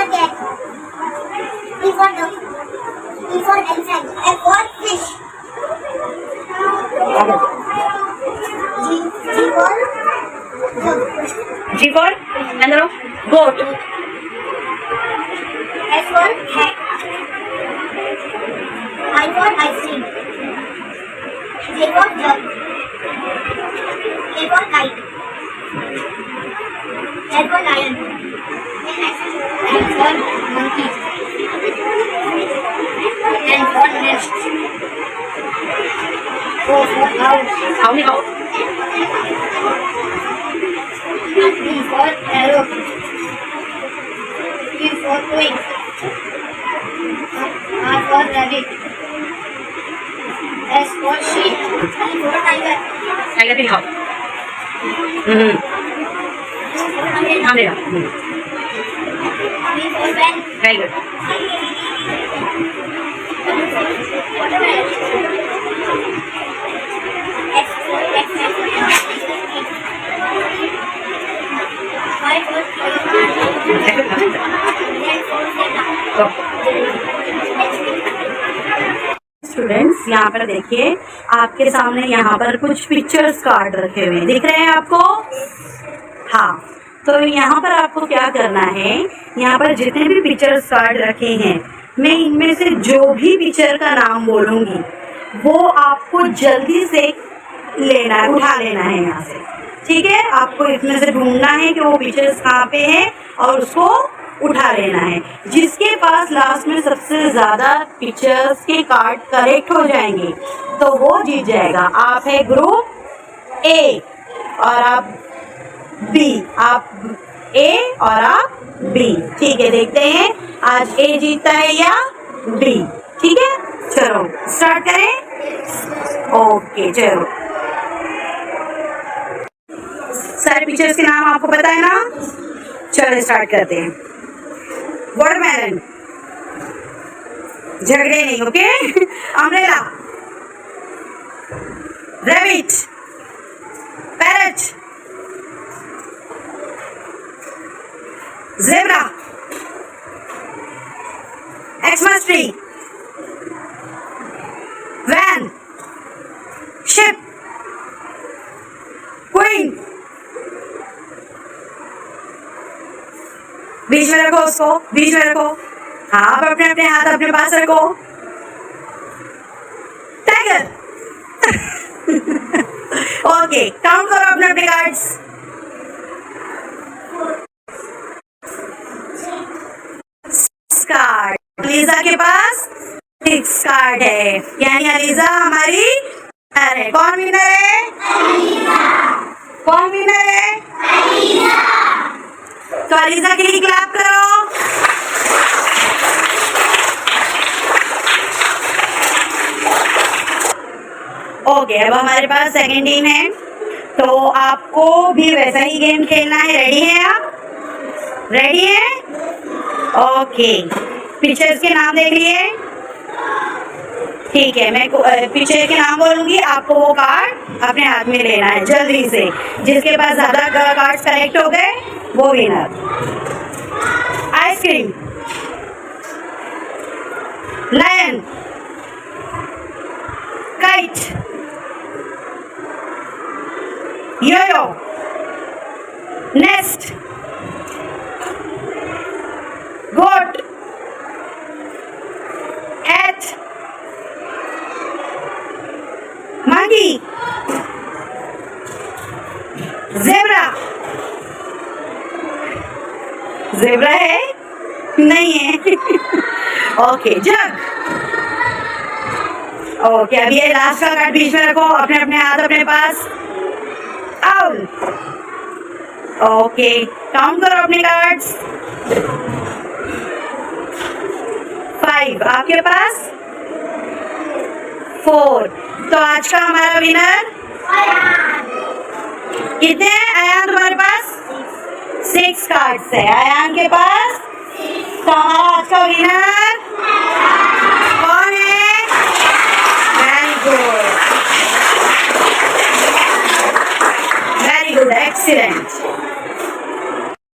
for cat. E for dog. E for elephant. F for fish. G for अंदर goat. H for hat. I for ice cream. J for jug. K for kite. L for lion. M for monkey. N for nest. O for owl. How many how? P for arrow. Q for queen. R for rabbit. S for sheep. T for tiger. Tiger भी how? हाँ देगा. V for pen. Very good. X for X-Men. Y for Very good. Z for zebra. Students यहाँ पर देखिए, आपके सामने यहाँ पर कुछ पिक्चर्स कार्ड रखे हुए हैं, दिख रहे हैं आपको? हाँ, तो यहाँ पर आपको क्या करना है, यहाँ पर जितने भी पिक्चर्स कार्ड रखे हैं, मैं इनमें से जो भी पिक्चर का नाम बोलूँगी वो आपको जल्दी से लेना है, उठा लेना है यहाँ से, ठीक है? आपको इसमें से ढूंढना है कि वो पिक्चर्स कहाँ पे हैं और उसको उठा लेना है। जिसके पास लास्ट में सबसे ज़्यादा पिक्चर्स के कार्ड करेक्ट हो जाएंगे तो वो जीत जाएगा। आप है ग्रुप ए और आप बी, आप ए और आप बी, ठीक है? देखते हैं आज ए जीतता है या बी, ठीक है? चलो स्टार्ट करें। ओके चलो, सारे पिक्चर्स के नाम आपको पता है ना? चलो स्टार्ट करते हैं। वाटरमेलन, झगड़े नहीं, okay? Umbrella, rabbit, parrot, zebra, Xmas tree, van, ship, queen, बीच में रखो उसको, बीच में रखो। हाँ, आप अपने अपने हाथ अपने पास रखो। टाइगर। ओके, काउंट करो अपने अपने कार्ड्स। कार्ड, अलीजा के पास 6 कार्ड है, यानी अलीजा हमारी विनर है। कौन विनर है? कौन विनर है? तो अलीजा के लिए क्लैप करो। ओके, अब हमारे पास सेकंड टीम है, तो आपको भी वैसा ही गेम खेलना है। रेडी है आप? रेडी है? ओके, पिक्चर्स के नाम देख लिए, ठीक है? मैं पिक्चर के नाम बोलूंगी, आपको वो कार्ड अपने हाथ में लेना है जल्दी से। जिसके पास ज्यादा कार्ड करेक्ट हो गए वो winner. Ice cream, lion, kite, yoyo, nest, goat, hat, monkey, zebra, zebra है? नहीं है। ओके, जग। ओके, अब ये लास्ट का कार्ड बीच में रखो, अपने अपने हाथ अपने पास। आउल। ओके, काउंट करो अपने कार्ड्स। 5 आपके पास, 4। तो आज का हमारा विनर कितने हैं? अयान तुम्हारे पास 6 कार्ड्स है, अयान के पास। तो हमारा आज का विनर कौन है? Very good, very good, excellent.